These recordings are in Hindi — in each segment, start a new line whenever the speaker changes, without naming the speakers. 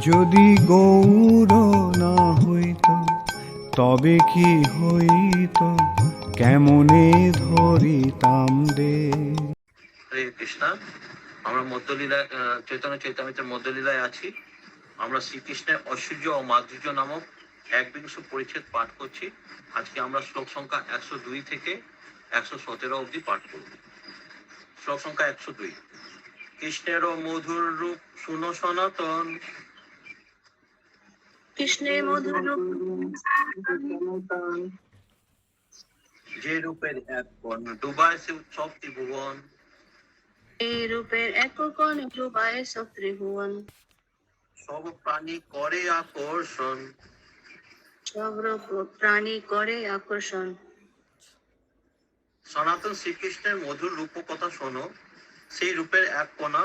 যদি গৌর না হইত তবে কি হইত, কেমনে ধরিতাম দে।
হরে কৃষ্ণা। আমরা মধ্যলীলা চৈতন্য চৈতামৃতের মধ্যলীলায় আছি। আমরা শ্রীকৃষ্ণের ঐশ্বর্য ও মাধুর্য নামক ১বিংশ পরিচ্ছেদ পাঠ করছি। আজকে আমরা শ্লোক সংখ্যা ১০২ থেকে ১১৭ অবধি পাঠ করব। শ্লোক সংখ্যা ১০২। কৃষ্ণেরও মধুর রূপ শুনো সনাতন,
কৃষ্ণের মধুর রূপ
যে রূপের এক কোণ ডুবায় সে উৎসব ত্রিভুবন,
এই রূপের এক কোণ ডুবায় সব ত্রিভুবন,
সব প্রাণী করে আকর্ষণ,
সব প্রাণী করে আকর্ষণ।
সনাতন শ্রীকৃষ্ণের মধুর রূপ কথা শোনো, সেই রূপের এক কণা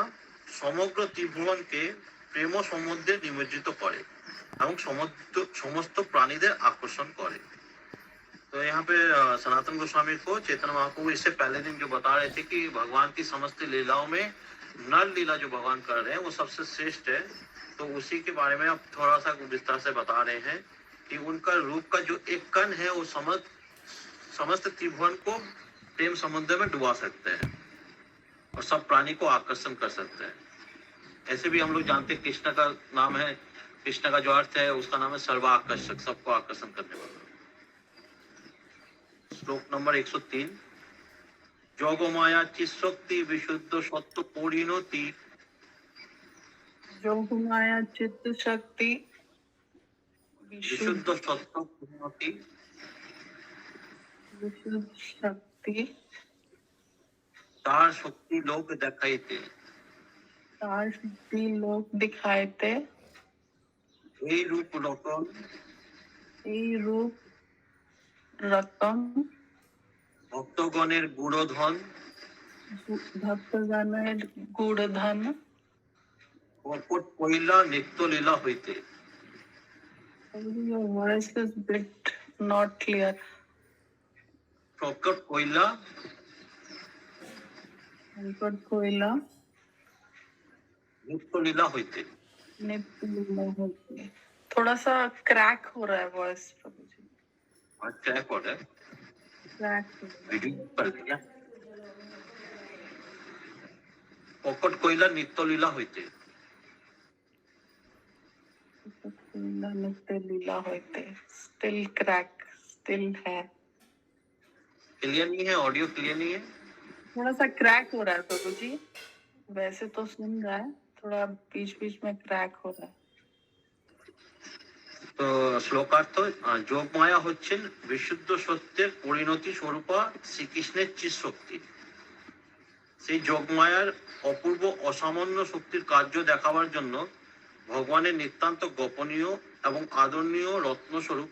সমগ্র ত্রিভুবনকে প্রেম সমুদ্রে নিমজ্জিত করে এবং সমস্ত प्राणीদের আকর্ষণ করে। तो यहाँ पे सनातन गोस्वामी को चैतन्य महाप्रभु इससे पहले दिन जो बता रहे थे कि भगवान की समस्त लीलाओं में नर लीला जो भगवान कर रहे हैं वो सबसे श्रेष्ठ है। तो उसी के बारे में अब थोड़ा सा विस्तार से बता रहे हैं कि उनका रूप का जो एक कण है वो समस्त त्रिभुवन को प्रेम समुद्र में डुबा सकते हैं और सब प्राणी को आकर्षण कर सकते हैं। ऐसे भी हम लोग जानते हैं कृष्ण का नाम है, कृष्ण का जो अर्थ है उसका नाम है सर्वाकर्षक, सबको आकर्षण करने वाला। श्लोक नंबर 103। যোগমায়া চিৎশক্তি বিশুদ্ধ সত্য পরিণতি,
যোগমায়া চিত্ত শক্তি
বিশুদ্ধ সত্য পরিণতি,
বিশুদ্ধ শক্তি
তার শক্তি লোক দেখাইতে,
তার শক্তি লোক দিখাইতে,
এই রূপ রতন,
এই রূপ রতন
ভক্তগণের গুড়ধন,
ভক্তগণের গুড়ধন,
কপট কইলা নিত্য লীলা হইতে।
Your voice is bit not clear.
প্রকট কইলা
Ankar कोयला
নিত্য লীলা হইতে।
नित्य लीला होती है। थोड़ा सा क्रैक हो रहा है वॉइस प्रभु जी,
अच्छा एक और है
क्रैक हो रहा है।
वीडियो कर दिया। প্রকট কইলা নিত্য লীলা হইতে।
कोयला नित्य लीला होते, स्टिल क्रैक, स्टिल है,
क्लियर नहीं है, ऑडियो क्लियर नहीं है।
थोड़ा सा क्रैक हो रहा है प्रभु जी। वैसे तो सुन रहा है, थोड़ा बीच बीच में क्रैक हो रहा है।
তো শ্লোকার্থ, যোগমায়া হচ্ছেন বিশুদ্ধ সত্যের পরিণতি স্বরূপা শ্রীকৃষ্ণের চিৎ শক্তি। সেই যোগমায়ার অপূর্ব অসামান্য শক্তির কার্য দেখাবার জন্য ভগবানের নিতান্ত গোপনীয় এবং আদরণীয় রত্নস্বরূপ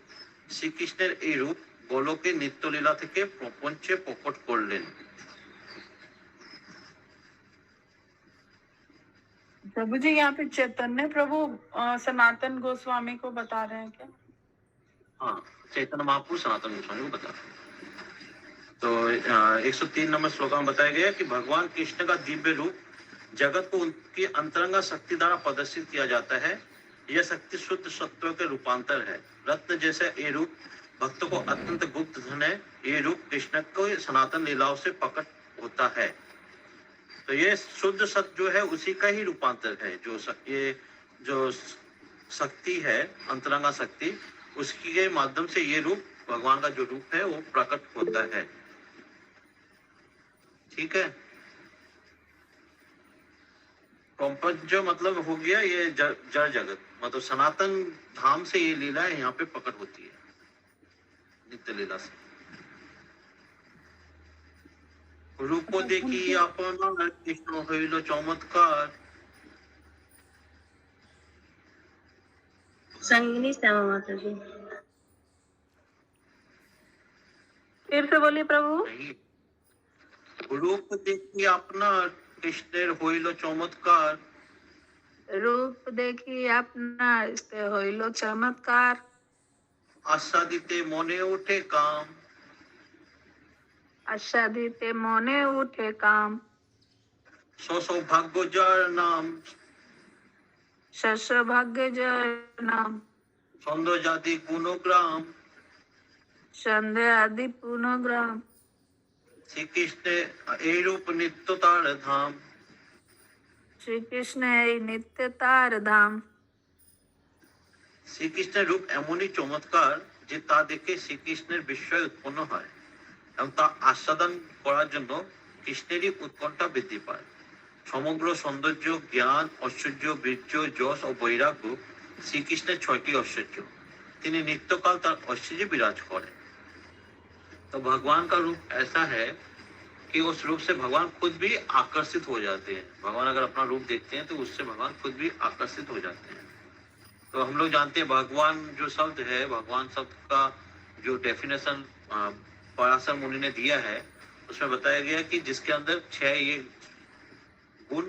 শ্রীকৃষ্ণের এই রূপ গোলকে নিত্যলীলা থেকে প্রপঞ্চে প্রকট করলেন।
प्रभु जी यहाँ पे चैतन्य प्रभु सनातन गोस्वामी को बता रहे हैं क्या?
हाँ, चैतन्य महापुरुष सनातन गोस्वामी को बता रहे हैं। तो 103 नंबर श्लोक में बताया गया कि भगवान कृष्ण का दिव्य रूप जगत को उनकी अंतरंगा शक्ति द्वारा प्रदर्शित किया जाता है। यह शक्ति शुद्ध सत्व के रूपांतर है। रत्न जैसे ये रूप भक्तों को अत्यंत गुप्त धन है। ये रूप कृष्ण को सनातन लीलाओं से प्रकट होता है। तो ये शुद्ध सत्य जो है उसी का ही रूपांतर है। ये जो शक्ति है अंतरंगा शक्ति, उसकी के माध्यम से ये रूप भगवान का जो रूप है वो प्रकट होता है। ठीक है। प्रपंच मतलब हो गया ये जड़ जगत, मतलब सनातन धाम से ये लीला यहाँ पे प्रकट होती है, नित्य लीला से। रूप देखी अपना कृष्ण हईल चमत्कार,
संगिनी श्यामा माता जी,
फिर से बोलिए प्रभु।
रूप देखी अपना कृष्णेर हईल चमत्कार,
रूप देखी अपना হইল চমৎকার,
आस्वादिते मने उठे काम,
আস্বাদিতে মনে উঠে কাম,
सौभाग्य जार नाम,
शस्त्र भाग्य जय नाम
ছন্দ জাতি গুণগ্রাম
সন্ধে আদি পুনগ্রাম
শ্রীকৃষ্ণে এই রূপ নিত্য তার ধাম।
শ্রীকৃষ্ণ এই নিত্য তার ধাম
শ্রীকৃষ্ণের রূপ এমনই চমৎকার যে তা দেখে শ্রীকৃষ্ণের বিস্ময় উৎপন্ন হয় এবং তা আস্বাদন করার জন্য কৃষ্ণেরই উৎকণ্ঠা বৃদ্ধি পায়। সমগ্র সৌন্দর্য, জ্ঞান, ঐশ্বর্য, বীর্য, যশ ও বৈরাগ্য শ্রীকৃষ্ণের ছয়টি ঐশ্বর্য। তিনি नित्यकाल তার ঐশ্বর্যে বিরাজ করেন। तो भगवान का रूप ऐसा है कि उस रूप से भगवान खुद भी आकर्षित हो जाते हैं। भगवान अगर अपना रूप देखते हैं तो उससे भगवान खुद भी आकर्षित हो जाते हैं। तो हम लोग जानते हैं भगवान जो शब्द है, भगवान शब्द का जो डेफिनेशन पराशर मुनि ने दिया है उसमें बताया गया कि जिसके अंदर 6 ये गुण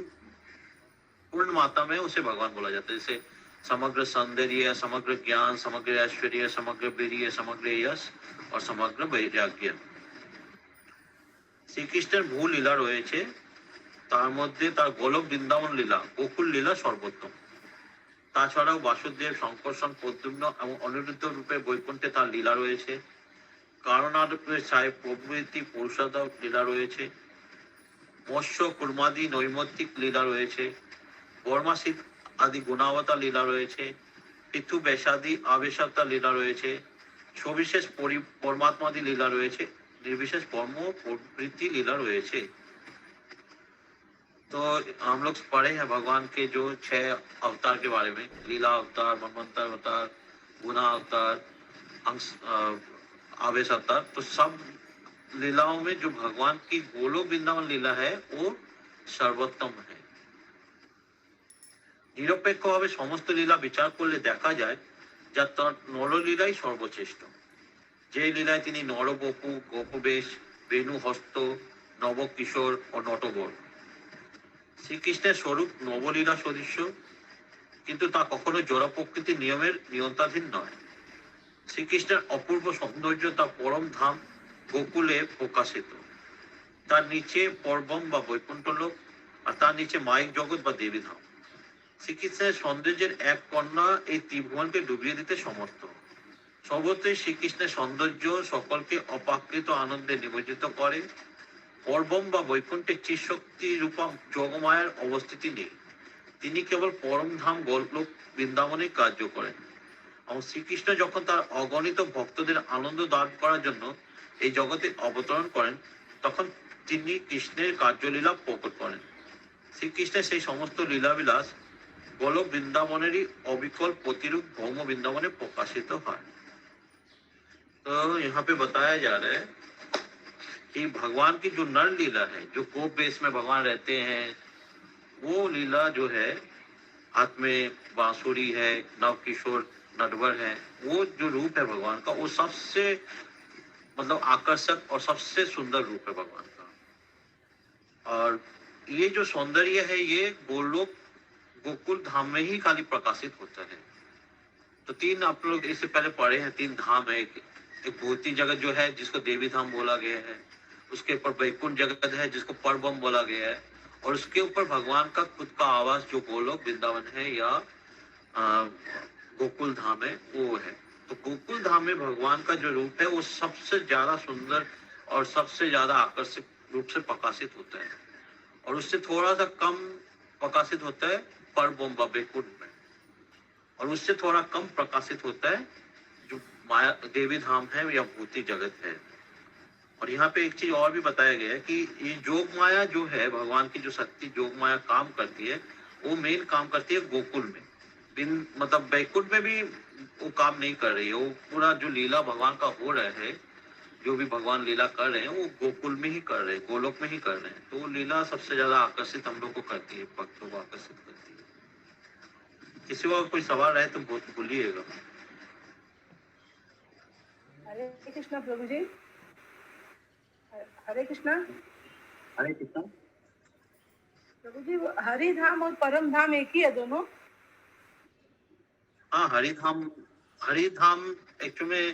पूर्ण मात्रा में उसे भगवान बोला जाता है। जैसे समग्र सौंदर्य, समग्र ज्ञान, समग्र ऐश्वर्य, समग्र वीर्य, समग्र यश और समग्र वैराग्य। শ্রীকৃষ্ণের ভূ লীলা রয়েছে, তার মধ্যে তার গোলক বৃন্দাবন লীলা, গোকুল লীলা সর্বোত্তম। তাছাড়াও বাসুদেব, শঙ্কর্ষণ, প্রদ্যুম্ন এবং অনিরুদ্ধ রূপে বৈকুণ্ঠে তার লীলা রয়েছে। কারণারূপে সাহেব প্রভৃতি পুরুষোত্তম লীলা রয়েছে। মৎস্য কুর্মাদি নৈমিত্তিক লীলা রয়েছে। বর্মাসিক আদি গুণাবতার লীলা রয়েছে। পৃথু বেশাদি আবেশাত্তা লীলা রয়েছে। সবিশেষ পরমাত্মাদি লীলা রয়েছে। निर्विशेष कर्म प्रवृत्ति लीला रहे छे। तो हम लोग पढ़े हैं भगवान के जो 6 अवतार के बारे में, लीला अवतार, मनवंतर अवतार, गुना अवतार, आवेश अवतार। तो सब लीलाओं में जो भगवान की गोलोक वृंदावन लीला है वो सर्वोत्तम है। निरपेक्षভাবে সমস্ত লীলা বিচার করলে দেখা যায় যা তার নরলীলাই সর্বশ্রেষ্ঠ। যে লীলায় তিনি নরবপু, গোপবেশ, বেণু হস্ত, নবকিশোর ও নটবর। শ্রীকৃষ্ণের স্বরূপ নবলীলা সদৃশ্য, কিন্তু তা কখনো জড় প্রকৃতির নিয়মের নিয়ন্ত্রণাধীন নয়। শ্রীকৃষ্ণের অপূর্ব সৌন্দর্য তার পরম ধাম গোকুলে প্রকাশিত। তার নিচে পর্বম বা বৈকুণ্ঠ লোক, আর তার নিচে মায়িক জগৎ বা দেবী ধাম। শ্রীকৃষ্ণের সৌন্দর্যের এক কন্যা এই ত্রিভুবনকে ডুবিয়ে দিতে সমর্থ। সর্বত্রই শ্রীকৃষ্ণের সৌন্দর্য সকলকে অপাকৃত আনন্দে নিমজ্জিত করে। পর্বম বা বৈকুণ্ঠে চিশক্তি রূপম যোগমায়ার অবস্থিতি নেই। তিনি কেবল পরম ধাম গোলোক বৃন্দাবনে কার্য করেন। এবং শ্রীকৃষ্ণ যখন তার অগণিত ভক্তদের আনন্দ দান করার জন্য এই জগতে অবতরণ করেন, তখন তিনি কৃষ্ণের কার্যলীলা প্রকট করেন। শ্রীকৃষ্ণের সেই সমস্ত লীলাবিলাস গোলোক বৃন্দাবনেরই অবিকল প্রতিরূপ ভৌম বৃন্দাবনে প্রকাশিত হয়। तो यहाँ पे बताया जा रहा है कि भगवान की जो नर लीला है, जो गोप वेश में भगवान रहते हैं, वो लीला जो है, हाथ में बांसुरी है, नव किशोर नटवर है, वो जो रूप है भगवान का, वो सबसे मतलब आकर्षक और सबसे सुंदर रूप है भगवान का। और ये जो सौंदर्य है ये गोलोक गोकुल धाम में ही खाली प्रकाशित होता है। तो 3 आप लोग इससे पहले पढ़े हैं, 3 धाम है। एक भूति जगत जो है जिसको देवी धाम बोला गया है, उसके ऊपर वैकुंठ जगत है जिसको परबम बोला गया है, और उसके ऊपर भगवान का खुद का आवास जो गोलोक वृंदावन है या गोकुल धाम है वो है। तो गोकुल धाम में भगवान का जो रूप है वो सबसे ज्यादा सुंदर और सबसे ज्यादा आकर्षक रूप से प्रकाशित होता है, और उससे थोड़ा सा कम प्रकाशित होता है परबम व वैकुंठ में, और उससे थोड़ा कम प्रकाशित होता है जो माया देवी धाम है या भूति जगत है। और यहाँ पे एक चीज और भी बताया गया है कि ये जोग माया जो है, भगवान की जो शक्ति जोग माया काम करती है, वो मेन काम करती है गोकुल में। मतलब वैकुंठ में भी वो काम नहीं कर रही है। वो पूरा जो लीला भगवान का हो रहा है, जो भी भगवान लीला कर रहे हैं वो गोकुल में ही कर रहे हैं, गोलोक में ही कर रहे हैं। तो वो लीला सबसे ज्यादा आकर्षित हम लोग को करती है, भक्तों को आकर्षित करती है। किसी को कोई सवाल है तो बोलिएगा।
हरे कृष्णा प्रभु जी, हरे कृष्णा।
हरे कृष्णा।
प्रभु जी, हरि धाम और परम धाम एक ही है दोनों?
हाँ, हरिधाम एक्चुअली में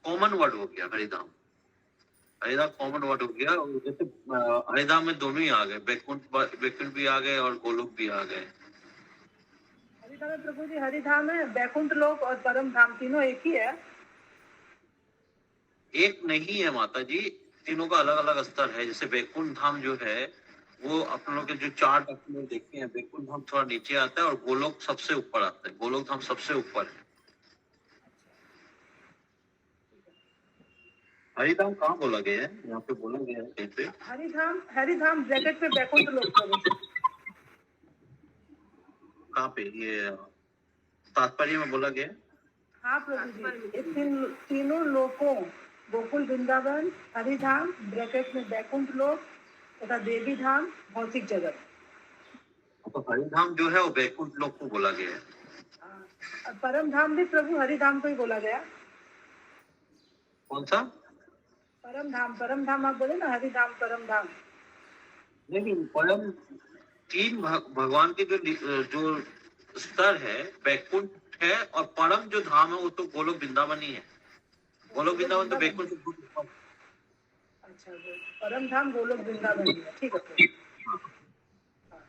कॉमन वर्ड हो गया हरिधाम। हरिधाम कॉमन वर्ड हो गया, और जैसे हरिधाम में दोनों ही आ गए, बैकुंठ भी आ गए और गोलोक भी आ गए।
हरिधाम में प्रभु जी, हरिधाम है, बैकुंठ लोक और परम धाम तीनों एक ही है।
एक नहीं है माता जी, तीनों का अलग अलग स्तर है। जैसे बैकुंठ धाम जो है वो अपन लोग के जो चार्ट अपन लोग देखे हैं, बैकुंठ धाम थोड़ा नीचे आता है और गोलोक सबसे ऊपर आता है। गोलोक धाम सबसे ऊपर है। हरिधाम कहाँ बोला गया है? यहाँ पे बोला गया है कहीं पे?
हरिधाम, हरिधाम ब्रैकेट पे बैकुंठ लोक प्रभु जी।
कहाँ पे ये तात्पर्य में बोला गया है?
हाँ प्रभु जी, ये तीनों लोकों, गोकुल वृंदावन, हरिधाम ब्रैकेट में बैकुंठ लोक तथा देवी धाम भौतिक जगत।
तो हरिधाम जो है वो बैकुंठ लोक को बोला गया है।
और परम धाम भी प्रभु हरिधाम को ही बोला गया।
कौन सा?
परम धाम, परम धाम आप बोले ना, हरिधाम परम धाम।
नहीं, परम तीन भगवान के जो स्तर है, बैकुंठ है और परम जो धाम है वो तो गोलोक वृंदावन ही है। गोलोक वृंदावन तो बैकुंठ से बहुत ऊपर।
अच्छा, परम धाम गोलोक वृंदावन ही है, ठीक है।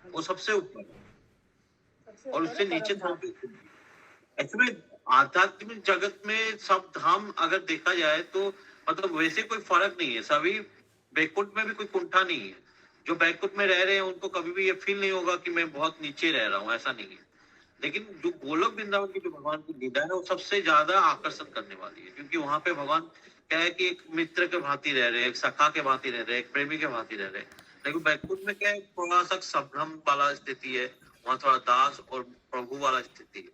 वो सबसे ऊपर
सबसे
और
ऊपर
उससे
है
नीचे
परम धाम।
धाम। एक्चुअली आध्यात्मिक जगत में सब धाम अगर देखा जाए तो मतलब वैसे कोई फर्क नहीं है, सभी बैकुंठ में भी कोई कुंठा नहीं है। जो बैकुंठ में रह रहे हैं उनको कभी भी ये फील नहीं होगा कि मैं बहुत नीचे रह रहा हूँ, ऐसा नहीं है। लेकिन जो गोलोक वृंदावन की जो भगवान की लीला है वो सबसे ज्यादा आकर्षण करने वाली है, क्योंकि वहां पे भगवान क्या है कि एक मित्र के भांति रह रहे हैं, एक सखा के भांति रह रहे हैं, एक प्रेमी के भांति रह रहे हैं। लेकिन बैकुंठ में क्या है, थोड़ा सा संभ्रम वाला स्थिति है, वहां थोड़ा दास और प्रभु वाला स्थिति है।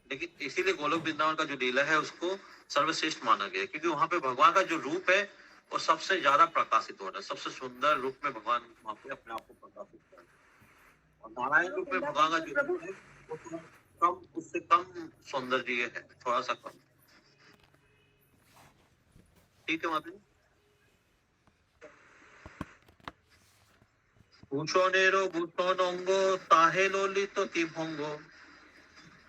लेकिन इसीलिए गोलोक वृंदावन का जो लीला है उसको सर्वश्रेष्ठ माना गया है, क्योंकि वहां पे भगवान का जो रूप है वो सबसे ज्यादा प्रकाशित हो रहा है। सबसे सुंदर रूप में भगवान वहां पे अपने आप को प्रकाशित कर रहे हैं। और नारायण रूप में भगवान का जो रूप है वो थोड़ा कम, उससे कम सौंदर्य है, थोड़ा सा कम। ठीक है माता जी। भूषणेरो भूषण अंग ताहे ललित त्रिभंग,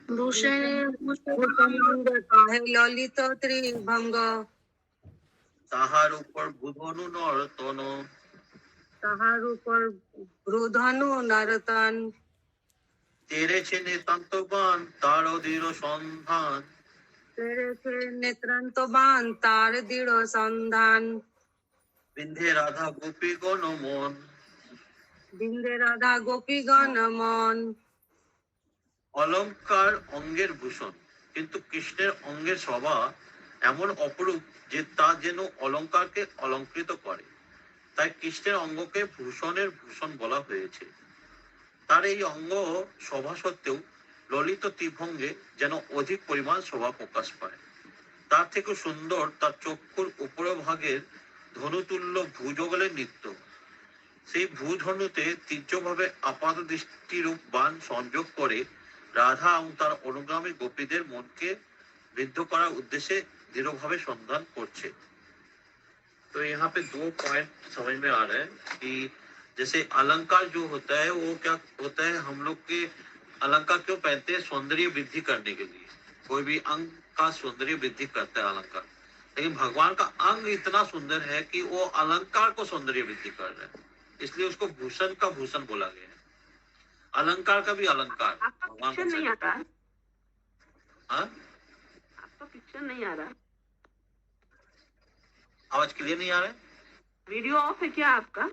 भूषणे भूषणांग ताहे ललित त्रिभंग,
তাহার উপর বুধনু নর্তন,
তাহার উপর ভ্রূধনু নরতন,
তেরেছে নিতান্তবান তার অধীর সন্ধান,
তেরেছে নেত্রান্তবান তার দৃঢ় সন্ধান,
বিন্ধে রাধা গোপী গণ মন,
বিন্দে রাধা গোপীগণ মন।
অলংকার অঙ্গের ভূষণ, কিন্তু কৃষ্ণের অঙ্গের শোভা এমন অপরূপ যে তা যেন অলংকারকে অলঙ্কৃত করে। তাই কৃষ্ণের অঙ্গকে ভূষণের ভূষণ বলা হয়েছে। তার এই অঙ্গ শোভা সত্ত্বেও ললিত ত্রিভঙ্গে যেন অধিক পরিমাণ শোভা প্রকাশ পায়। তার থেকে সুন্দর তার চক্ষুর উপরভাগের ধনুতুল্য ভুজগলের নৃত্য। সেই ভূধনুতে তীর্যভাবে আপাত দৃষ্টিরূপ বাণ সংযোগ করে রাধা এবং তার অনুগামী গোপীদের মনকে বিদ্ধ করার উদ্দেশ্যে দৃঢ়ভাবে সন্ধান করছে। तो यहाँ पे दो पॉइंट समझ में आ रहा है कि जैसे अलंकार जो होता है वो क्या होता है, हम लोग के अलंकार क्यों पहनते हैं? सौंदर्य वृद्धि करने के लिए। कोई भी अंग का सौंदर्य वृद्धि करता है अलंकार, लेकिन भगवान का अंग इतना सुंदर है कि वो अलंकार को सौंदर्य वृद्धि कर रहा है, इसलिए उसको भूषण का भूषण बोला गया है। अलंकार का भी अलंकार भगवान
पिक्चर नहीं आ रहा है,
हाँ,
आपका पिक्चर नहीं आ रहा,
आवाज क्लियर नहीं आ रहा है?
वीडियो ऑफ है क्या आपका?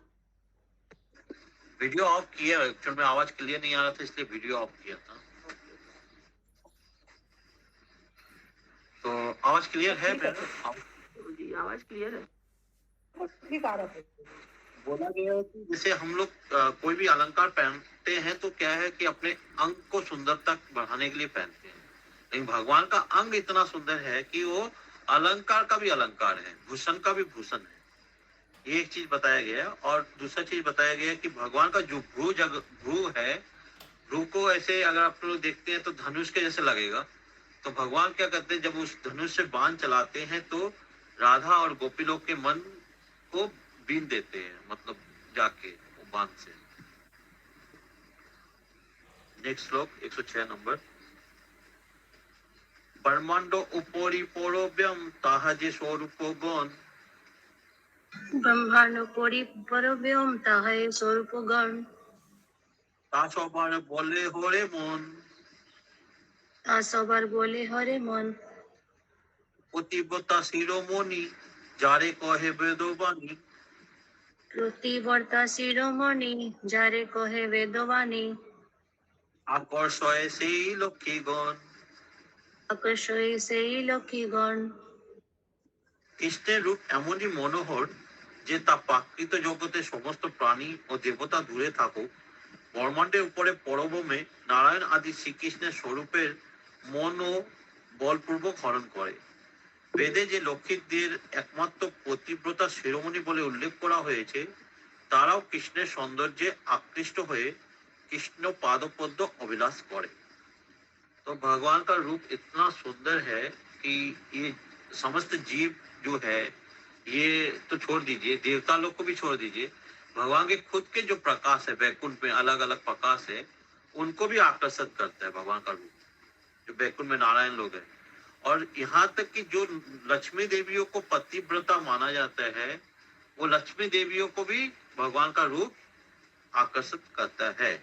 वीडियो ऑफ किया, एक्चुअल में आवाज क्लियर नहीं आ रहा था इसलिए वीडियो ऑफ किया था। तो आवाज क्लियर है मेरा?
जी आवाज क्लियर है,
ठीक आ रहा है।
बोला गया है कि जैसे हम लोग कोई भी अलंकार पहनते हैं तो क्या है कि अपने अंग को सुंदरता बढ़ाने के लिए पहनते हैं, लेकिन भगवान का अंग इतना सुंदर है कि वो अलंकार का भी अलंकार है, भूषण का भी भूषण है। ये एक चीज बताया गया है। और दूसरा चीज बताया गया है कि भगवान का जो भ्रू है, भ्रू को ऐसे अगर आप लोग देखते हैं तो धनुष के जैसे लगेगा। तो भगवान क्या करते हैं, जब उस धनुष से बाण चलाते हैं तो राधा और गोपी लोग के मन को बीन देते हैं, मतलब जाके वो बाण से। नेक्स्ट श्लोक 106 नंबर। ब्रह्मांड उपरि पौरव्यम ताहा जे स्वरूप गण,
ব্রহ্মাণ্ড পরিব্রব্যম তাহাই স্বরূপগণ,
তা সবার বলে হরে মন,
তা সবার বলে হরে মন।
পতিব্রতা শিরোমণি, যারে কহে বেদবাণী,
প্রতিবর্তা শিরোমণি, যারে কহে বেদবাণী,
আকর্ষয় সেই লক্ষ্মীগণ।
আকর্ষই সেই লক্ষ্মীগণ।
কৃষ্ণের রূপ এমনই মনোহর যে তা প্রাকৃত জগতে সমস্ত প্রাণী ও দেবতা দূরে থাকুক, ব্রহ্মাণ্ডের উপরে পরব্রহ্মে নারায়ণ আদি শ্রীকৃষ্ণের স্বরূপের মন ও বলপূর্বক হরণ করে। বেদে যে লক্ষ্মীদের একমাত্র পতিব্রতা শিরোমণি বলে উল্লেখ করা হয়েছে, তারাও কৃষ্ণের সৌন্দর্যে আকৃষ্ট হয়ে कृष्ण पादपद्म अभिलाष करे। तो भगवान का रूप इतना सुंदर है कि ये समस्त जीव जो है, ये तो छोड़ दीजिए, देवता लोग को भी छोड़ दीजिए, भगवान के खुद के जो प्रकाश है वैकुंठ में अलग अलग प्रकाश है, उनको भी आकर्षित करता है भगवान का रूप, जो वैकुंठ में नारायण लोग हैं। और यहाँ तक कि जो लक्ष्मी देवियों को पतिव्रता माना जाता है, वो लक्ष्मी देवियों को भी भगवान का रूप आकर्षित करता है।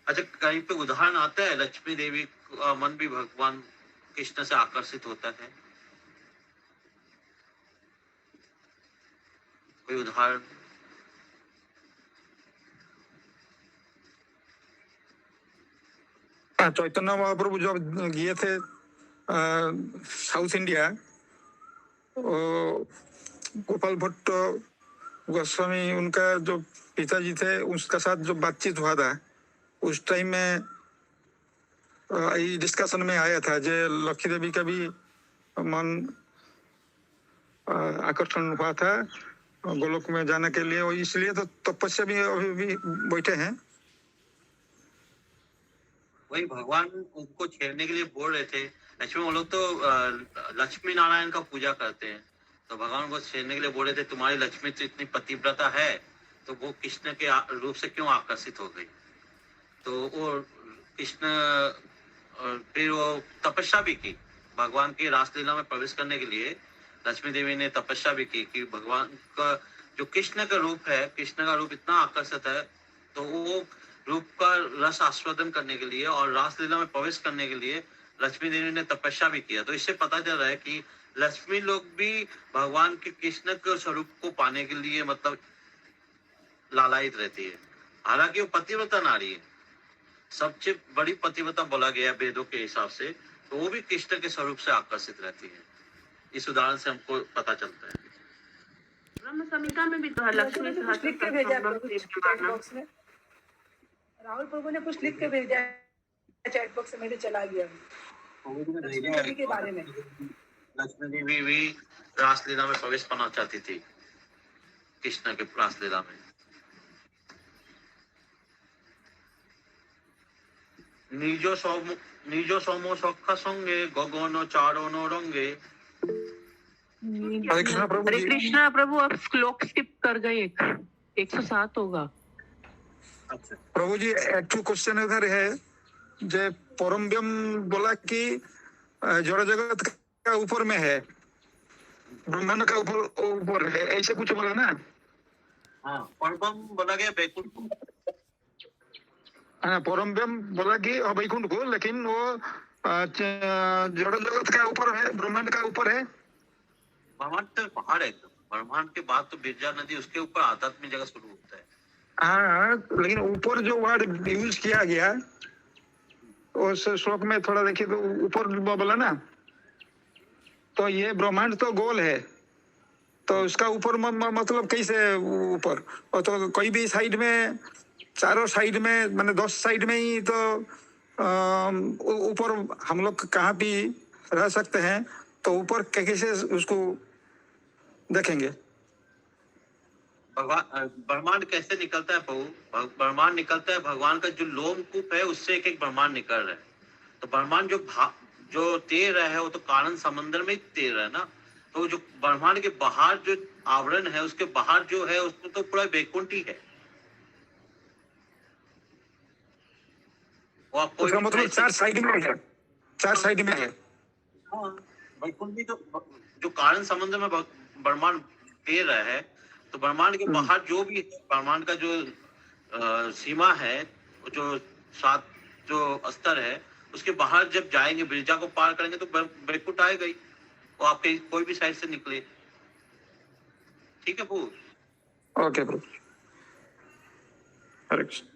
अच्छा, कहीं पे उदाहरण आता है लक्ष्मी देवी का मन भी भगवान कृष्ण से आकर्षित होता है? कोई उदाहरण?
चैतन्य महाप्रभु जब गए थे साउथ इंडिया, गोपाल भट्ट गोस्वामी उनका जो पिताजी थे उसका साथ जो बातचीत हुआ था, उस टाइम में ये डिस्कशन में आया था जो लक्ष्मी देवी का भी मन आकर्षण हुआ था गोलोक में जाने के लिए, और इसलिए तो तपस्या भी अभी भी बैठे हैं।
वही भगवान उनको छेड़ने के लिए बोल रहे थे। एक्चुअली वो लोग तो लक्ष्मी नारायण का पूजा करते हैं, तो भगवान को छेड़ने के लिए बोल रहे थे तुम्हारी लक्ष्मी तो इतनी पतिव्रता है, तो वो कृष्ण के रूप से क्यों आकर्षित हो गई। तो वो कृष्ण फिर वो तपस्या भी की, भगवान की रासलीला में प्रवेश करने के लिए लक्ष्मी देवी ने तपस्या भी की कि भगवान का जो कृष्ण का रूप है, कृष्ण का रूप इतना आकर्षित है, तो वो रूप का रस आस्वादन करने के लिए और रासलीला में प्रवेश करने के लिए लक्ष्मी देवी ने तपस्या भी किया। तो इससे पता चल रहा है कि लक्ष्मी लोग भी भगवान के कृष्ण के स्वरूप को पाने के लिए मतलब लालायित रहती है। हालांकि वो पतिव्रता नारी है, सबसे बड़ी पतिव्रता बोला गया वेदों के हिसाब से, तो वो भी कृष्ण के स्वरूप से आकर्षित रहती है। इस उदाहरण से हमको पता चलता है।
ब्रह्म संहिता में भी तो है लक्ष्मी
कुछ लिख के भेजा चैट बॉक्स में, राहुल प्रभु ने कुछ लिख के भेजा चैट बॉक्स में, मेरे चला गया लक्ष्मी देवी के बारे में।
लक्ष्मी देवी भी रासलीला में प्रवेश करना चाहती थी, कृष्ण के रासलीला में। নিজ সম সখা সঙ্গে গগন চারণ রঙ্গে।
हरे कृष्णा प्रभु
हरे
जी।
कृष्णा प्रभु, आप श्लोक स्किप कर गए, 107 होगा।
अच्छा,
प्रभु जी एक क्वेश्चन इधर है, जो परमब्रह्म बोला कि जड़ जगत का ऊपर में है, ब्रह्मांड का ऊपर है, ऐसे कुछ बोला ना।
हाँ, परब्रह्म बोला गया वैकुंठ को।
हाँ, परमब्रह्म बोला कि वैकुंठ को, लेकिन वो जड़ जगत का ऊपर है, ब्रह्मांड का ऊपर है।
ब्रह्मांड तो बाहर है एकदम, ब्रह्मांड के बाद तो बिरजा नदी, उसके ऊपर आध्यात्मिक जगह शुरू होता है।
हाँ, लेकिन ऊपर जो वर्ड यूज किया गया उस श्लोक में थोड़ा देखिए तो ऊपर बोला ना, तो ये ब्रह्मांड तो गोल है, तो उसका ऊपर मतलब कैसे ऊपर, और तो कोई भी साइड में, चारों साइड में माने 10 साइड में ही तो ऊपर हम लोग कहाँ भी रह सकते हैं, तो ऊपर कैसे उसको देखेंगे।
ब्रह्मांड कैसे निकलता है प्रभु? ब्रह्मांड निकलता है, भगवान का जो लोमकूप है उससे एक एक ब्रह्मांड निकल रहा है। तो ब्रह्मांड जो तैर रहा है वो तो कारण समंदर में ही तैर रहा है ना, तो जो ब्रह्मांड के बाहर जो आवरण है, उसके बाहर जो है उसको तो पूरा वैकुंठ ही है।
उसका मतलब 4 साइड में है, 4 साइड में है।
हाँ, वैकुंठी जो कारण संबंध में ब्रह्मांड दे रहा है, तो ब्रह्मांड के बाहर जो भी ब्रह्मांड का जो सीमा है, जो 7 जो स्तर है, उसके बाहर जब जाएंगे, बिरजा को पार करेंगे, तो वैकुंठ आएगा ही, वो आपके कोई भी साइड से निकले। ठीक है प्रभु?
ओके प्रभु, हरे कृष्ण।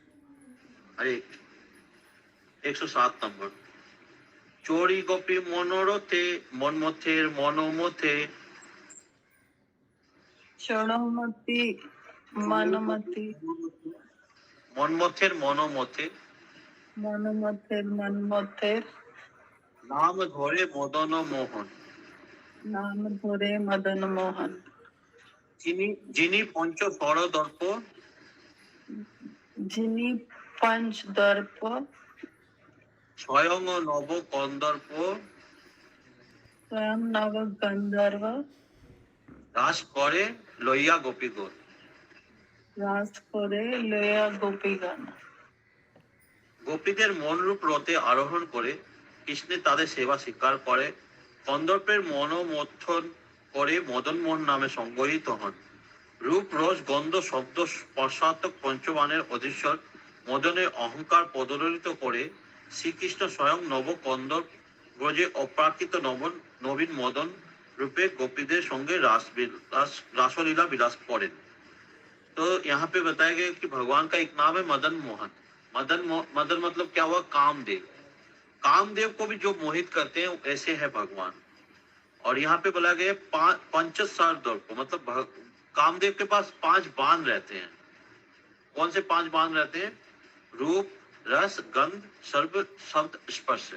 अरे 107 नंबर। चोरी गोपी मनोरथे मनमथेर मनोमथे
षणमति मनमति
मनमथेर मनोमथे
मनमथेर मनमथेर
नाम धरे मदन मोहन
नाम धरे मदन मोहन
जिनी पंच सरदर्प
जिनी पंच दर्प
स्वयं नव कंदर्प
स्वयं नव गंधर्व
रास करे लइया गोपीगण
রাস করে লয়া গোপীগণ।
গোপীদের মনরূপ রথে আরোহণ করে কৃষ্ণের তাদের সেবা স্বীকার করে, কন্দর্পের মনোমথন করে মদন মোহন নামে সংগঠিত হন। রূপ রস গন্ধ শব্দ স্পর্শাত্মক পঞ্চবাণের অধীশ্বর মদনের অহংকার পদদলিত করে শ্রীকৃষ্ণ স্বয়ং নব কন্দর্প ব্রজে অপ্রাকৃত নবীন মদন रूपे गोपीদের সঙ্গে रासलीला विलास করেন। तो यहाँ पे बताया गया कि भगवान का एक नाम है मदन मोहन। मदन मतलब क्या हुआ? कामदेव। कामदेव को भी जो मोहित करते हैं ऐसे है भगवान। और यहाँ पे बोला गया पंचसार दर्प, मतलब कामदेव के पास 5 बाण रहते हैं। कौन से 5 बाण रहते हैं? रूप, रस, गंध, शब्द, स्पर्श।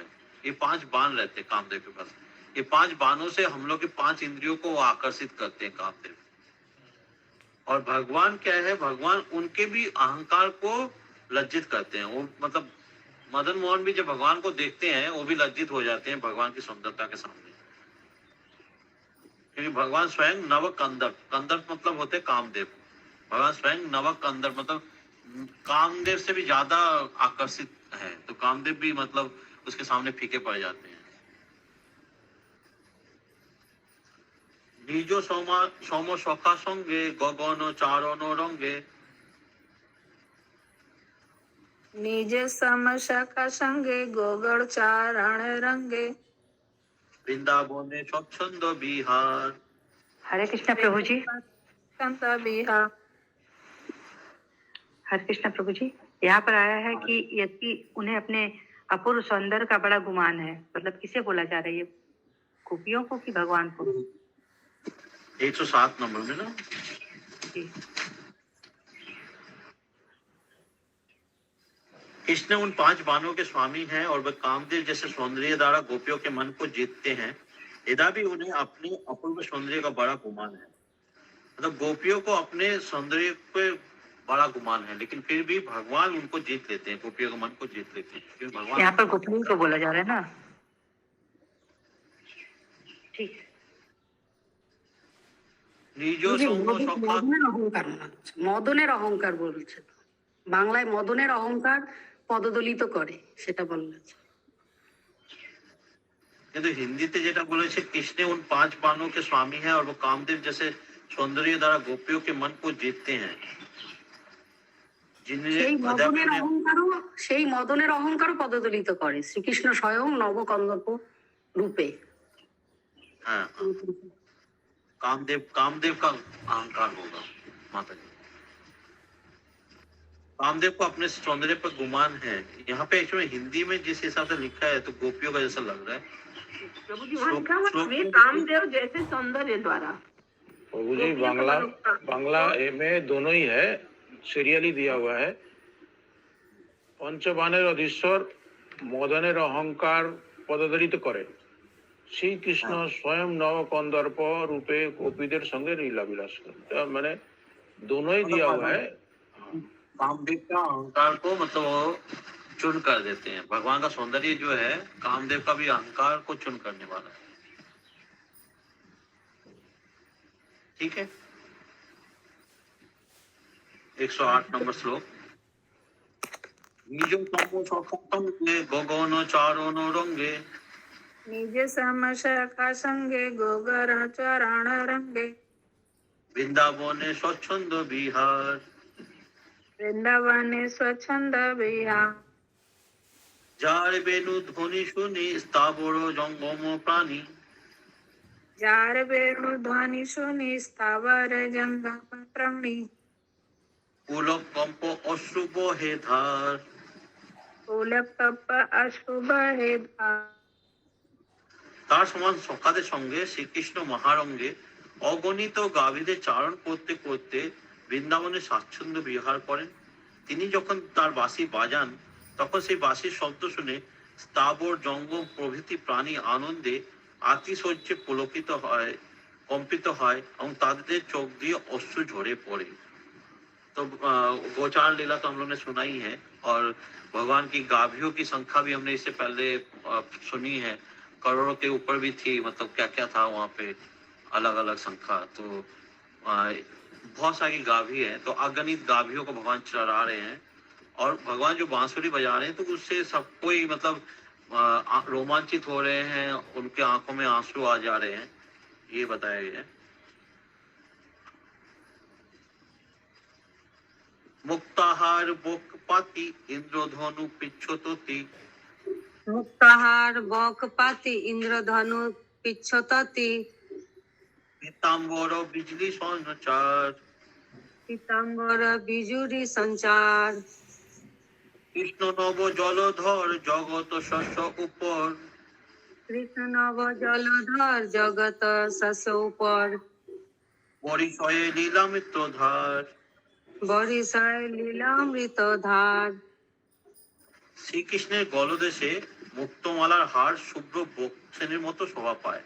ये 5 बाण रहते हैं कामदेव के पास। ये 5 बाणों से हम लोग के 5 इंद्रियों को आकर्षित करते हैं कामदेव। और भगवान क्या है? भगवान उनके भी अहंकार को लज्जित करते हैं। वो मतलब मदन मोहन भी जब भगवान को देखते हैं वो भी लज्जित हो जाते हैं भगवान की सुंदरता के सामने, क्योंकि भगवान स्वयं नव कंदर्प, कंदर्प मतलब होते कामदेव। भगवान स्वयं नव कंदर्प मतलब कामदेव से भी ज्यादा आकर्षित है, तो कामदेव भी मतलब उसके सामने फीके पड़ जाते हैं। নিজ সম সখা সঙ্গে গগন চারণ রঙ্গে
নিজে সমশাখা সঙ্গে গোগড় চারণ রঙ্গে
বৃন্দাবনে স্বচ্ছন্দ বিহার।
हरे कृष्णा प्रभु जी।
संत बिहार।
हरे कृष्णा प्रभु जी। यहाँ पर आया है कि यदि उन्हें अपने अपूर्व सौंदर्य का बड़ा गुमान है, मतलब किसे बोला जा रहा है? ये गोपियों को कि भगवान को?
107 नंबर में ना। कृष्ण उन 5 बाणों के स्वामी हैं और वे कामदेव जैसे सौंदर्य द्वारा गोपियों के मन को जीतते हैं। यदा भी उन्हें अपने अपूर्व सौंदर्य का बड़ा गुमान है, मतलब गोपियों को अपने सौंदर्य पे बड़ा गुमान है, लेकिन फिर भी भगवान उनको जीत लेते हैं, गोपियों के मन को जीत लेते हैं, क्योंकि भगवान
यहाँ पर गोपियों को बोला जा रहा है ना। ठीक।
মদনের অহংকার বলছে, বাংলায় মদনের অহংকার পদদলিত করে সেটা বলছে,
কিন্তু হিন্দিতে যেটা বলেছে कृष्ण उन 5 बाणों के स्वामी हैं और वो कामदेव जैसे सौंदर्य द्वारा गोपियों के मन को जीतते हैं।
সেই মদনের অহংকারও পদদলিত করে শ্রীকৃষ্ণ স্বয়ং নবকন্দর্প রূপে।
हाँ, कामदेव का अहंकार होगा माता जी। कामदेव को अपने सौंदर्य पर गुमान है। यहाँ पे एक्चुअली हिंदी में जिस हिसाब से लिखा है तो गोपियों का जैसा लग रहा है।
प्रभु जी वहाँ लिखा हुआ है कामदेव जैसे सौंदर्य द्वारा।
प्रभु जी बांग्ला में दोनों ही है, सीरियली दिया हुआ है। पंचबाणेर अधीश्वर मदनेर अहंकार पददलित करे, श्रीकृष्ण स्वयं नव कंदर्प रूपे गोपीদের संगे लीला विलास करते, मैंने दोनों ही दिया हुआ है।
कामदेव का अहंकार को मतलब वो चुन कर देते हैं। भगवान का सौंदर्य जो है कामदेव का भी अहंकार को चुन करने वाला है। ठीक है। 108 नंबर श्लोक। निज तमो सखम गगन चारण रंगे
निज समशका संगे गोगर चरण रंगे
বৃন্দাবনে স্বচ্ছন্দ বিহার,
वृंदावने स्वच्छंद विहार
যার বেণু ধ্বনি শুনি স্থাবর জঙ্গম প্রাণী,
जार वेणु ध्वनि सुनि स्थावर जंगम प्राणी
পুলক কম্প অশ্রুব হে ধার।
पुलक तप अशुभ हे धार।
তার সমান সখাদের সঙ্গে শ্রীকৃষ্ণ মহারঙ্গে অগণিত গাভীদের চারণ করতে করতে বৃন্দাবনে স্বাচ্ছন্দ্য বিহার করেন। তিনি যখন তার বাঁশি বাজান তখন সেই বাঁশির শব্দ শুনে স্থাবর জঙ্গম প্রভৃতি প্রাণী আনন্দে আতিশয্যে পুলকিত হয়, কম্পিত হয় এবং তাদের চোখ দিয়ে অশ্রু ঝরে পড়ে। तो गोचार लीला तो हम लोग ने सुना ही है, और भगवान की गाभियों की संख्या भी हमने इससे पहले सुनी है, करोड़ों के ऊपर भी थी, मतलब क्या क्या था वहाँ पे अलग अलग संख्या। तो बहुत सारी गाभी है, तो अगणित गाभियों को भगवान चरा रहे हैं, और भगवान जो बांसुरी बजा रहे हैं तो उससे सबको ही मतलब रोमांचित हो रहे हैं, उनके आंखों में आंसू आ जा रहे हैं, ये बताया गया है। मुक्ताहार बोक पाती इंद्रधनु पिच्छोतति,
मुक्ताहार बकपाति इंद्रधनु पिच्छोतति,
पीताम्बर बिजली संचार,
पीताम्बर बिजुरी संचार,
कृष्ण नव जलधर जगत शस्य ऊपर,
कृष्ण नव जलधर जगत शश ऊपर,
परिचय लीलामृत धार।
बरिशय लीलामृत धार।
श्री कृष्णेर गलदेशे मुक्तमालार हार शुभ्र बक्षेर मतो शोभा पाए।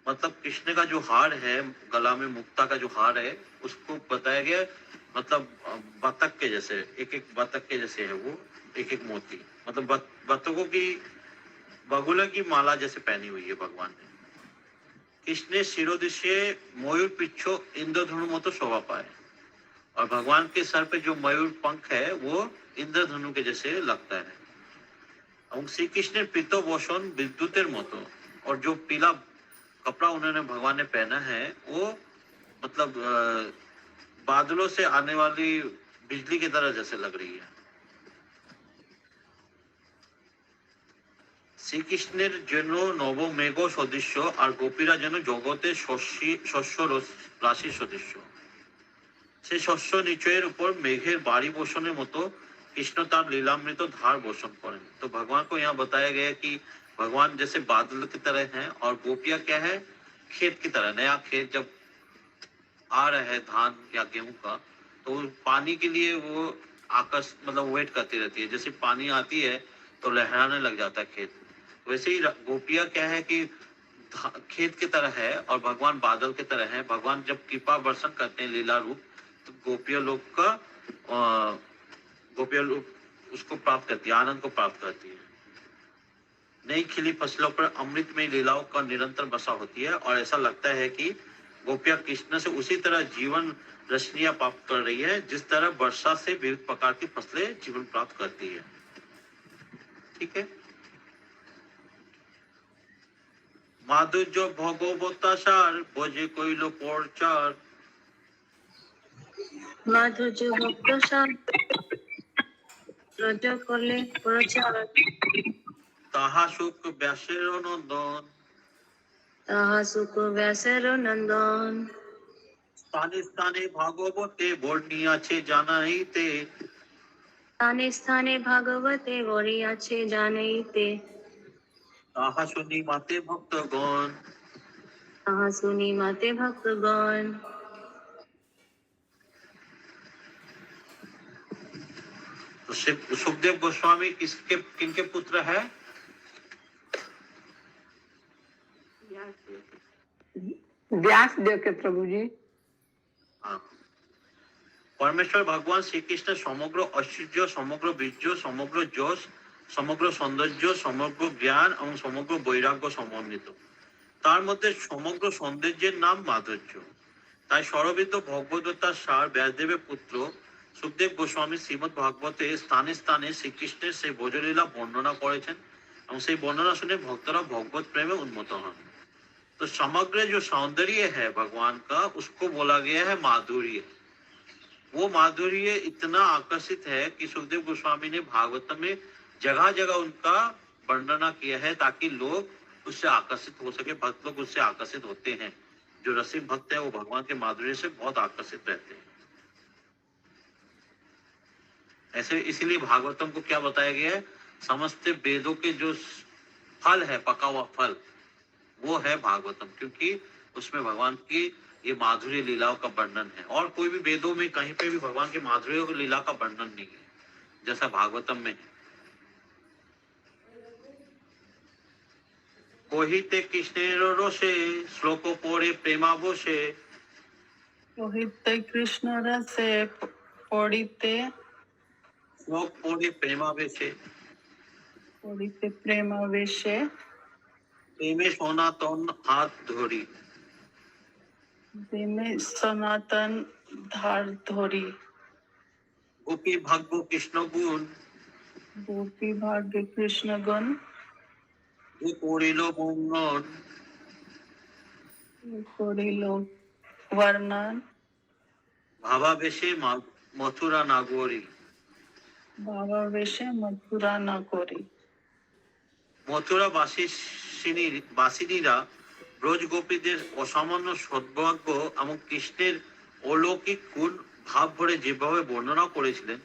मतलब कृष्ण का जो हार है, गला में मुक्ता का जो हार है, उसको बताया गया मतलब बतख के जैसे, एक एक बतख के जैसे है वो, एक एक मोती, मतलब बतखों की बगुला की माला जैसे पहनी हुई है भगवान ने। कृष्ण शिरोदेशे मयूर पिच्छो इंद्रधनु मतो शोभा पाए, और भगवान के सर पे जो मयूर पंख है वो इंद्रधनु के जैसे लगता है। और श्री कृष्ण पीतो वसन विद्युतेर मतो, और जो पीला कपड़ा उन्होंने भगवान ने पहना है वो मतलब बादलों से आने वाली बिजली की तरह जैसे लग रही है। श्री कृष्णेर जेनो नव मेघ सदृश्य और गोपीरा जेनो जगते शस्य राशि सदृश्য। সেই শস্য নিচয়ের উপর मेघेर बाड़ी বসনের মতো कृष्ण तार लीलामृत धार বসন करें। तो भगवान को यहाँ बताया गया कि भगवान जैसे बादल की तरह हैं, और गोपियां क्या है, खेत की तरह। नया खेत जब आ रहा है धान या गेहूं का, तो पानी के लिए वो आकर्ष मतलब वेट करती रहती है। जैसे पानी आती है तो लहराने लग जाता है खेत, वैसे ही गोपियां क्या है कि खेत की तरह है, और भगवान बादल की तरह है। भगवान जब कृपा वर्षण करते हैं लीला रूप, तो गोपिया लोग उसको प्राप्त करती है, आनंद को प्राप्त करती है। नई खिली फसलों पर अमृत में लीलाओं का निरंतर बसा होती है, और ऐसा लगता है कि गोपिया कृष्ण से उसी तरह जीवन रश्मियां प्राप्त कर रही है जिस तरह वर्षा से विविध प्रकार की फसलें जीवन प्राप्त करती है। ठीक है। माधुर्य भगवतासार बोझे कइल प्रचार,
माधुर्य भक्त রজ করলে প্রচার,
তাহা সুখ ব্যাসের নন্দন,
তাহা সুখ ব্যাসের নন্দন।
স্থানে স্থানে ভাগবতে বর্ণিয়াছে জানাইতে,
স্থানে স্থানে ভাগবতে বরিয়াছে জানাইতে,
তাহা শুনি মাতে ভক্তগণ,
তাহা শুনি মাতে ভক্তগণ।
तो सुखदेव गोस्वामी किसके किनके पुत्र है?
व्यास देव के प्रभु जी।
हाँ। परमेश्वर भगवान श्री कृष्ण समग्र ऐश्वर्य, समग्र वीर्य, समग्र যশ, समग्र सौंदर्य, समग्र ज्ञान और समग्र वैराग्य समन्वित। তার মধ্যে সমগ্র সৌন্দর্যের নাম মাধুর্য। তাই সর্বিত ভগবদ্গীতার সার ব্যাসদেবের পুত্র সুখদেব গোস্বামী শ্রীমদ্ ভাগবতে স্থানে স্থানে শ্রীকৃষ্ণের সেই ভোজলীলা বর্ণনা করেছেন, এবং সেই বর্ণনা শুনে ভক্তরা ভগবত প্রেমে উন্মত হন। तो समग्र जो सौंदर्य है भगवान का उसको बोला गया है माधुर्य। वो माधुर्य इतना आकर्षित है कि सुखदेव गोस्वामी ने भागवतम में जगह जगह उनका वर्णना किया है ताकि लोग उससे आकर्षित हो सके। भक्त लोग उससे आकर्षित होते हैं। जो रसिक भक्त है वो भगवान के माधुर्य से बहुत आकर्षित रहते हैं। ऐसे इसीलिए भागवतम को क्या बताया गया है, समस्त वेदों के जो फल है, पका हुआ फल, वो है भागवतम, क्योंकि उसमें भगवान की ये माधुर्य लीलाओं का वर्णन है। और कोई भी वेदों में कहीं पे भी भगवान के माधुर्य की लीला का वर्णन नहीं है जैसा भागवतम में है। কহিতে কৃষ্ণের রসে শ্লোক পড়ে প্রেমাবশে,
কহিতে কৃষ্ণ রসে পড়িতে
শ্লোক পড়ে প্রেমাবেশে,
পড়িতে প্রেমাবেশে,
প্রেমে সনাতন হাত ধরি,
প্রেমে সনাতন ধার ধরি,
গোপী ভাগ্য কৃষ্ণ গুণ,
গোপী ভাগ্যে কৃষ্ণগণ,
এ করিল বর্ণন,
করিল বর্ণন,
ভাবাবেশে মথুরা নাগরী,
ভাবাবেশে মথুরা নগরী।
মথুরা বাসিনীরা ব্রজ গোপীদের অসামান্য সদ্ভাগ্য এবং কৃষ্ণের অলৌকিক গুণ ভাব ভরে যেভাবে বর্ণনা করেছিলেন,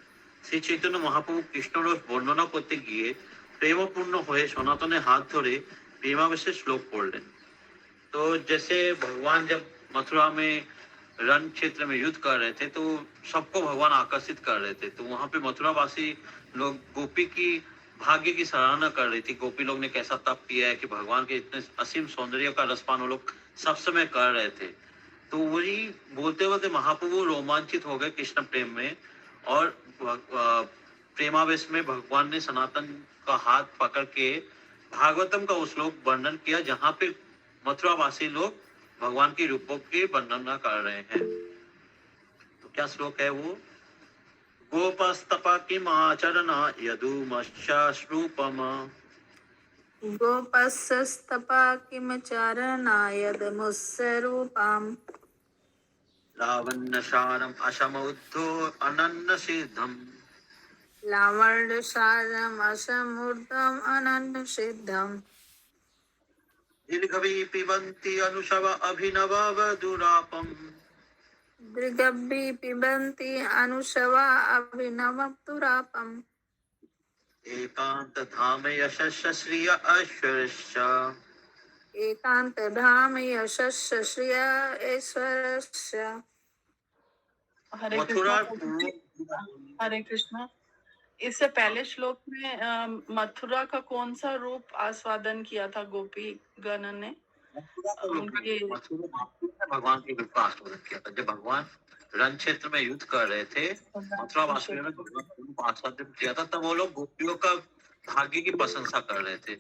শ্রী চৈতন্য মহাপ্রভু কৃষ্ণরস বর্ণনা করতে গিয়ে प्रेमपूर्ण हुए सनातने हाथ धरे प्रेमावेशे श्लोक पढ़लें। तो जैसे भगवान जब मथुरा में रण क्षेत्र में युद्ध कर रहे थे तो सबको भगवान आकर्षित कर रहे थे, तो वहां पे मथुरावासी लोग गोपी की भाग्य की सराहना कर रही थी। गोपी लोग ने कैसा तप किया है कि भगवान के इतने असीम सौंदर्य का रसपान वो लोग सब समय कर रहे थे। तो वही बोलते बोलते महाप्रभु रोमांचित हो गए कृष्ण प्रेम में, और प्रेमावेश में भगवान ने सनातन का हाथ पकड़ के भागवतम का उस श्लोक वर्णन किया जहां पे मथुरावासी लोग भगवान के रूपों के वर्णना कर रहे हैं। तो क्या श्लोक है वो, गोपस्तपा किमाचरना यदुमश्चाश्रूपम,
गोपस्तपा किमचारणाय यदमुस्सरूपाम्,
लावण्यसारम असमुद्धो अनन्न सिद्धम,
लावण्यसारम् असमूर्धम् अनन्यसिद्धम्,
दीर्घवी पिबन्ति अनुशव अभिनववधुरापम्,
दीर्घभी पिबन्ति अनुशवा अभिनवधुरापम्,
एकांत धाम यशस्य श्रिय ऐश्वर्यश्च,
एकान्तधाम यशस्य श्रिय ऐश्वर्यस्य।
हरे
मथुरा
कृष्णा। हरे कृष्णा। इससे पहले श्लोक में मथुरा का कौन सा रूप आस्वादन किया था गोपी गण ने? उनके
भगवान के रूप का आस्वादन किया था। जब भगवान रण क्षेत्र में युद्ध कर रहे थे, मथुरा वासियों ने भगवान का रूप आस्वादन किया था, तब वो लोग गोपियों का भाग्य की प्रशंसा कर रहे थे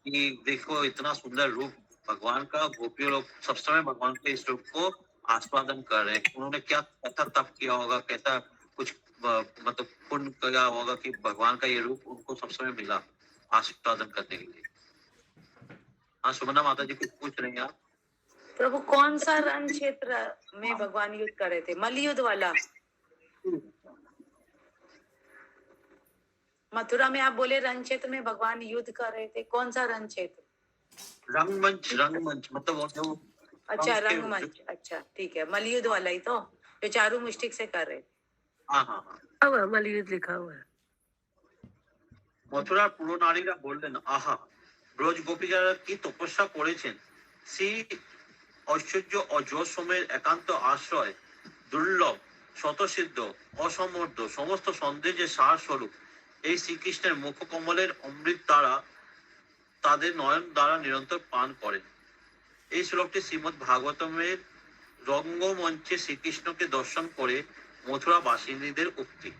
कि देखो इतना सुंदर रूप भगवान का, गोपियों लोग सब समय भगवान के इस रूप को आस्वादन कर रहे हैं। उन्होंने क्या कैसा तप किया होगा, कैसा कुछ मतलब पुण्य किया होगा कि भगवान का ये रूप उनको सब समय मिला आस्वादन करने के लिए। हाँ सुमना माता जी कुछ पूछ रही हैं आप?
प्रभु कौन सा रण क्षेत्र में भगवान युद्ध कर रहे थे? मलयुद्ध वाला? मथुरा में आप बोले रण क्षेत्र में भगवान युद्ध कर रहे थे, कौन सा रण क्षेत्र?
रंगमंच मतलब वो जो
अच्छा रंगमंच, अच्छा ठीक है, मलयुद्ध वाला ही तो जो चारू मुष्टिक से कर रहे थे।
हाँ हाँ हाँ
मलयुद्ध लिखा हुआ है।
মথুরার পুরো নারীরা বললেন, আহা ব্রজ গোপী যারা কি তপস্যা করেছেন, সেই ঐশ্বর্য ও যশ সময়ের একান্ত আশ্রয়, দুর্লভ শতসিদ্ধ অসমর্থ সমস্ত সৌন্দর্যের সার স্বরূপ এই শ্রীকৃষ্ণের মুখকমলের অমৃত দ্বারা তাদের নয়ন দ্বারা নিরন্তর পান করেন। এই শ্লোকটি শ্রীমদ্ ভাগবতমের रंगमंचे श्री कृष्ण के दर्शन करे मथुरा वासिनीদের उक्ति।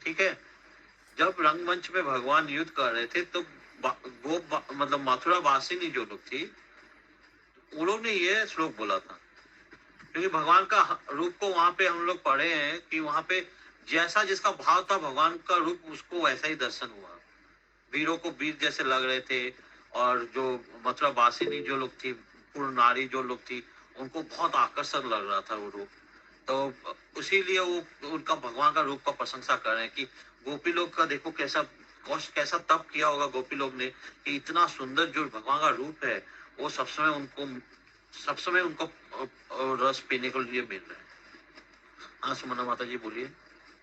ठीक है, जब रंगमंच में भगवान युद्ध कर रहे थे तो मतलब मथुरा वासिनी जो लोग थी उन लोग ने ये श्लोक बोला था, क्योंकि भगवान का रूप को वहां पे हम लोग पढ़े हैं कि वहां पे जैसा जिसका भाव था भगवान का रूप उसको वैसा ही दर्शन हुआ। वीरों को वीर जैसे लग रहे थे, और जो मथुरा वासिनी जो लोग थी, पूर्ण नारी जो लोग थी, उनको बहुत आकर्षक लग रहा था वो रूप। तो उसीलिए वो उनका भगवान का रूप का प्रशंसा कर रहे हैं कि गोपी लोग का देखो कैसा तप किया होगा गोपी लोग ने, कि इतना सुंदर जो भगवान का रूप है वो सब समय उनको रस पीने के लिए मिल रहा है। हाँ सुमना माता जी बोलिए।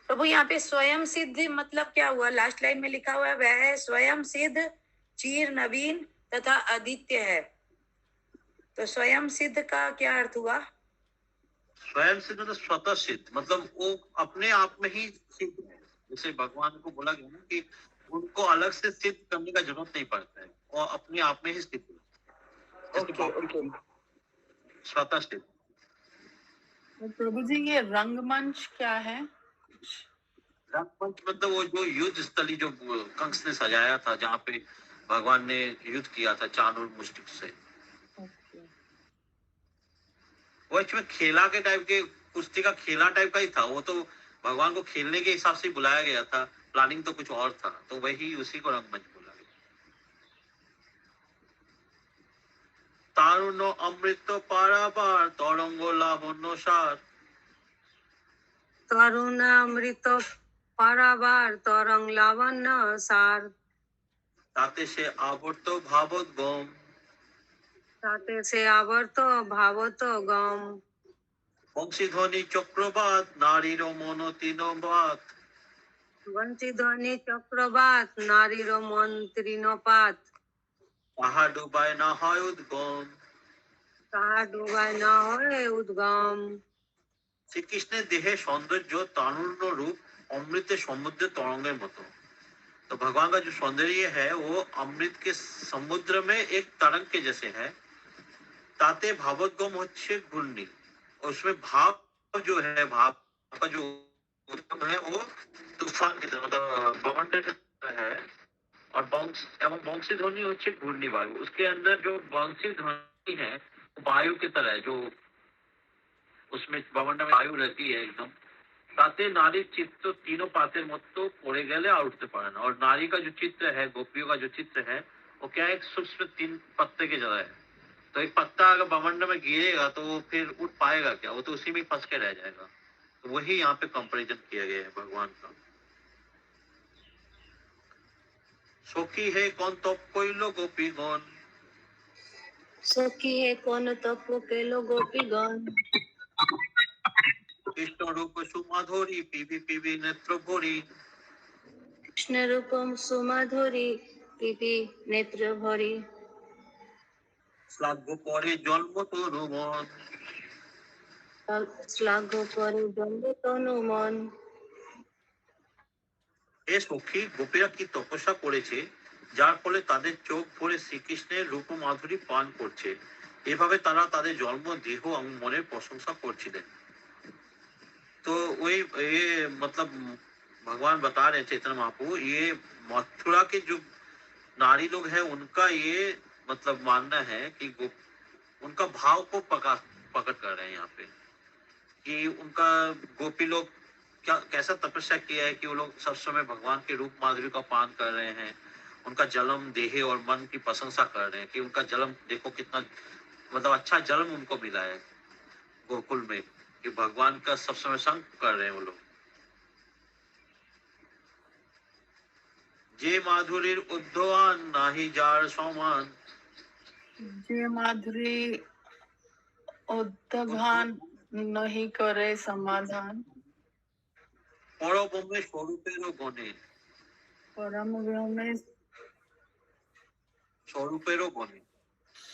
प्रभु यहाँ पे स्वयं सिद्ध मतलब क्या हुआ? लास्ट लाइन में लिखा हुआ है वह है स्वयं सिद्ध, चीर नवीन तथा आदित्य है। तो स्वयं सिद्ध का क्या अर्थ हुआ?
स्वयं सिद्ध मतलब स्वतः सिद्ध, मतलब वो अपने आप में ही सिद्ध है। जैसे भगवान को बोला गया ना कि उनको अलग से सिद्ध करने का जरूरत नहीं पड़ता है, वो अपने आप में ही सिद्ध है।
ओके।
स्वतः सिद्ध।
तो प्रभु जी ये रंगमंच क्या है?
रंगमंच मतलब वो जो युद्ध स्थली जो कंस ने सजाया था, जहाँ पे भगवान ने युद्ध किया था चाणूर मुष्टिक से। वो एक्चुअली खेला के टाइप के, कुश्ती का खेला टाइप का ही था। वो तो भगवान को खेलने के हिसाब से बुलाया गया था, प्लानिंग तो कुछ और था, तो वही उसी को रंगमंच बोला गया। तारुण्य अमृत पारावार तरंग लावण्य सार।
তরুণামৃত পারাবার তরং লাবণ্য সার,
তাতে সে আবর্ত ভাবোদ্গম।
তাতে সে আবর্ত ভাবত গম।
বংশীধ্বনি চক্রবাত নারীর মন তৃণবাত।
বংশীধ্বনি চক্রবাত নারীর মন তৃণপাত।
তাহা ডুবায় না হয় উদ্গম।
তাহা ডুবায় না হয় উদ্গম।
শ্রীকৃষ্ণের দেহে सौंदर्य तारुण्य रूप अमृत समुद्र तरंगेर मतो। तो भगवान का जो सौंदर्य है वो अमृत के समुद्र में एक तरंग के जैसे है। ताते भावोद्गम होच्छे घूर्णी, उसमें भाव जो है, भाव का जो उद्गम है वो तूफान की तरह, मतलब बवंडर की तरह है। और बंशी ध्वनि होच्छे घूर्णी वायु, उसके अंदर जो बंशी ध्वनि है वायु की तरह है, जो उसमें बवंडर में वायु रहती है एकदम। ताते नारी चित्त तीनों पातेर मतो पड़े गेले और उठते पारे ना। और नारी का जो चित्र है, गोपियों का जो चित्र है, वो क्या है, एक सूक्ष्म 3 पत्ते की जगह है। तो एक पत्ता अगर बवंडर में गिरेगा तो वो फिर उठ पाएगा क्या? वो तो उसी में फंस के रह जाएगा। तो वही यहाँ पे कंपैरिजन किया गया है भगवान का। सखी है कौन तप कइलो गोपीगण।
সখী হে কোন তপ কেলো গোপীগণ।
कृष्ण रूप सुमाधुरी पीबी पीबी नेत्र भरी।
কৃষ্ণ রূপম সুমাধুরী পিপি নেত্র ভরি।
শ্লাঘ্য পরে জন্ম তরু মন।
শ্লাঘ্য করে জন্ম তনু মন।
এ সখী গোপীরা কি তপস্যা করেছে, যার ফলে তাদের চোখ ভরে শ্রীকৃষ্ণের রূপ মাধুরী পান করছে। এভাবে তারা তাদের জন্ম দেহ এবং মনের প্রশংসা করছিলেন। तो वही ये मतलब भगवान बता रहे चैतन्य महाप्रभु, ये मथुरा के जो नारी लोग हैं उनका ये मतलब मानना है कि उनका भाव को प्रकट कर रहे हैं यहाँ पे, कि उनका गोपी लोग कैसा तपस्या किया है कि वो लोग सब समय भगवान के रूप माधुरी का पान कर रहे हैं। उनका जन्म देह और मन की प्रशंसा कर रहे हैं कि उनका जन्म देखो कितना मतलब अच्छा जन्म उनको मिला है गोकुल में, कि भगवान का सब समय संग कर रहे हैं वो लोग। जे माधुरीर उद्धवान नाही जार समान।
जे माधुरी उद्दघान नहीं करे समाधान।
परब्रह्मे स्वरूपेर गणे।
परम ब्रह्मे
स्वरूपेर गणे।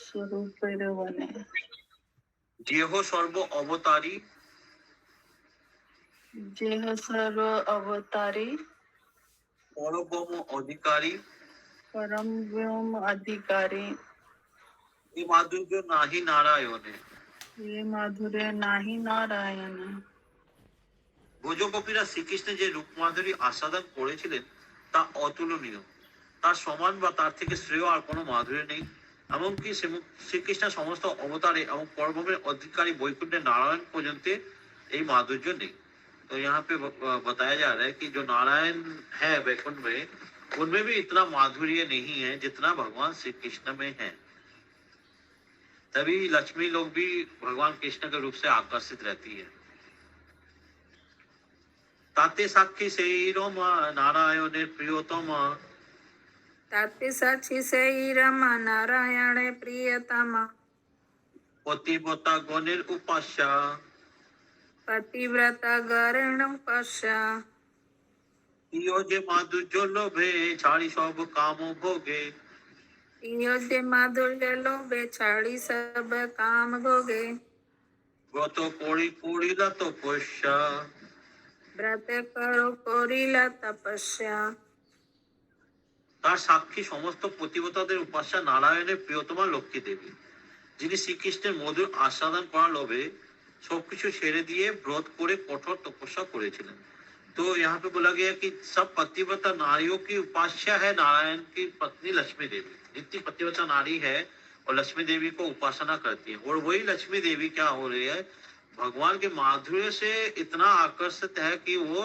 स्वरूपेर बने।
जेह सर्व अवतारी।
जेह सर्व अवतारी।
परब्रह्म अधिकारी।
परम ब्रह्म अधिकारी।
ये माधुर्य नाही नारायणे।
ये माधुर्य नाही नारायण।
ব্রজগোপীরা শ্রীকৃষ্ণের যে রূপ মাধুরী আস্বাদন করেছিলেন তা অতুলনীয়, তার সমান বা তার থেকে শ্রেয় আর কোনো মাধুরী নেই। এমনকি শ্রীকৃষ্ণের সমস্ত অবতারে এবং পরব্রহ্মের অধিকারী বৈকুণ্ঠের নারায়ণ পর্যন্ত এই माधुर्य नहीं। तो यहाँ पे बताया जा रहा है कि जो नारायण है वैकुंठ में उनमें भी इतना माधुर्य नहीं है जितना भगवान श्री कृष्ण में है। तभी लक्ष्मी लोग भी भगवान कृष्ण के रूप से आकर्षित रहती है। ताते साक्षी से रोमा नारायण प्रियोतम
ताते साक्षी से रमा नारायण प्रियतम
पतिव्रता गणेर उपास्या
पतिव्रता गरण पश्या
ইয় যে মাধুর্য লোভে ছাড়ি সব কাম ভোগে
योजे माधुर्य लोभे छाड़ी सब काम भोगे
ব্রত করি করিলা তপস্যা
व्रत करो कोरिला तपस्या
তার সাক্ষী সমস্ত পতিব্রতাদের উপাস্যা নারায়ণের প্রিয়তমা লক্ষ্মী দেবী, যিনি শ্রীকৃষ্ণের মধুর আস্বাদন করার লোভে सबकुछ छेड़े दिए व्रत करे कठोर तपस्या करेছিলেন। तो यहाँ पे बोला गया कि सब पतिव्रता नारियों की उपास्या है नारायण की पत्नी लक्ष्मी देवी। जितनी पतिव्रता नारी है और लक्ष्मी देवी को उपासना करती है, और वही लक्ष्मी देवी क्या हो रही है, भगवान के माधुर्य से इतना आकर्षित है कि वो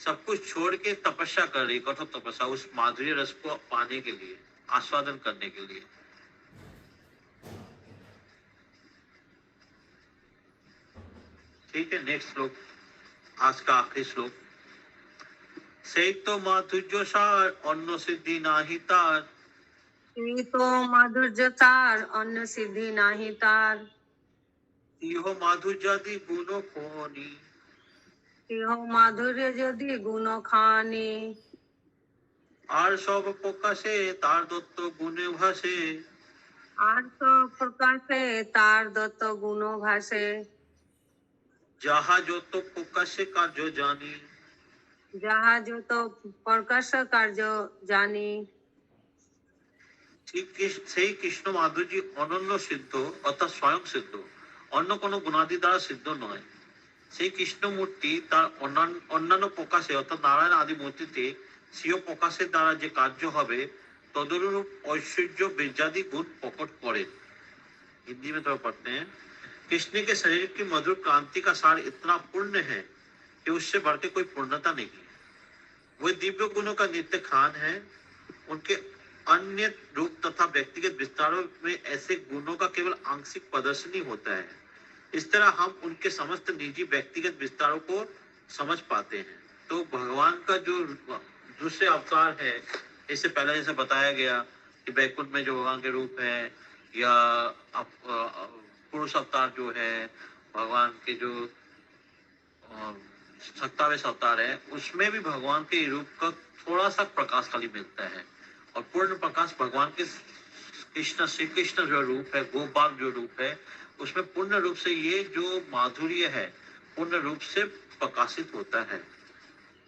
सब कुछ छोड़ के तपस्या कर रही, कठोर तपस्या, उस माधुर्य रस को पाने के लिए, आस्वादन करने के लिए। ठीक है, नेक्स्ट श्लोक, आज का आखिरी श्लोक। সেই তো মাধুর্য সার অন্য সিদ্ধি নাহি তার
तो माधुर्य तार अन्न सिद्धि नाही तार
ইহ মাধুর্যাদি গুণ কোনি
इहो माधुर्य यदि गुण खानी
আর সব প্রকাশে তার দত্ত গুণে ভাসে
आर्थ प्रकाशे तार दत्त गुण भाषे
যাহা যত প্রকাশে কার্য জানি
जहाज तो प्रकाश कार्य जानी
ঠিক সেই কৃষ্ণ মাধুর্য অনন্য সিদ্ধ অর্থাৎ স্বয়ং সিদ্ধ, অন্য কোনো গুণাদি দ্বারা সিদ্ধ নয়। সেই কৃষ্ণ মূর্তি তার অন্যান্য প্রকাশে অর্থাৎ নারায়ণ আদি মূর্তিতে স্বীয় প্রকাশের দ্বারা যে কার্য হবে তদনুরূপ ঐশ্বর্য বীর্যাদি গুণ প্রকট করে। हिंदी में तो पढ़ते हैं, कृष्ण के शरीर की मधुर क्रांति का सार इतना पुण्य है कि उससे बढ़ के कोई पूर्णता नहीं है। वे दिव्य गुणों का नित्य खान है। उनके अन्य रूप तथा व्यक्तिगत विस्तारों में ऐसे गुणों का केवल आंशिक प्रदर्शन ही होता है। इस तरह हम उनके समस्त निजी व्यक्तिगत विस्तारों को समझ पाते हैं। तो भगवान का जो दूसरे अवतार है, इससे पहले जैसे बताया गया कि बैकुंठ में जो भगवान के रूप है, या पुरुष अवतार जो है, भगवान के जो 27 अवतार है, उसमें भी भगवान के रूप का थोड़ा सा प्रकाश खाली मिलता है, और पूर्ण प्रकाश भगवान के कृष्ण श्री कृष्ण जो रूप है, गोपाल जो रूप है, उसमें पूर्ण रूप से ये जो माधुर्य है पूर्ण रूप से प्रकाशित होता है।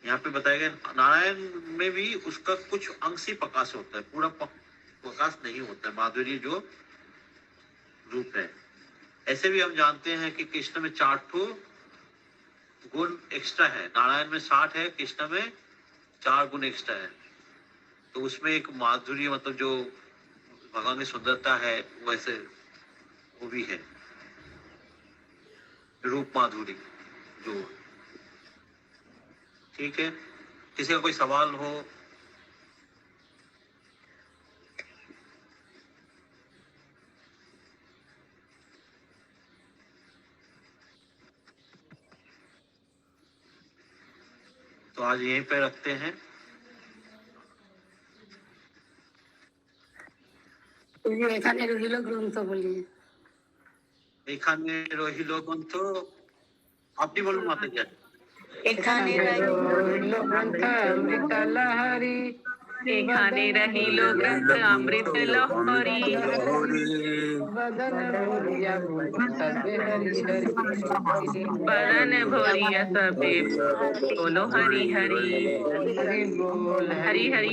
यहाँ पे बताया गया नारायण में भी उसका कुछ अंश ही प्रकाश होता है, पूरा प्रकाश नहीं होता है, माधुर्य जो रूप है। ऐसे भी हम जानते हैं कि कृष्ण में 4 गुण एक्स्ट्रा है, नारायण में 60 है, कृष्ण में 4 गुण एक्स्ट्रा है। तो उसमें एक माधुर्य मतलब जो भगवान की सुंदरता है वैसे वो भी है, रूप माधुरी जो। ठीक है, किसी का कोई सवाल हो? तो आज यहीं पे रखते हैं।
এখানে রহিল গ্রন্থ বলি
এখানে রহিল গ্রন্থ, আপনি বলুন মাতা যান।
এখানে
রহিল গ্রন্থ অমৃত লহরী, এখানে রহিল গ্রন্থ অমৃত লহরী, বদন ভরিয়া সবে হরি হরি, বদন ভরিয়া সবে बोलो हरि हरि, हरि बोल हरि हरि।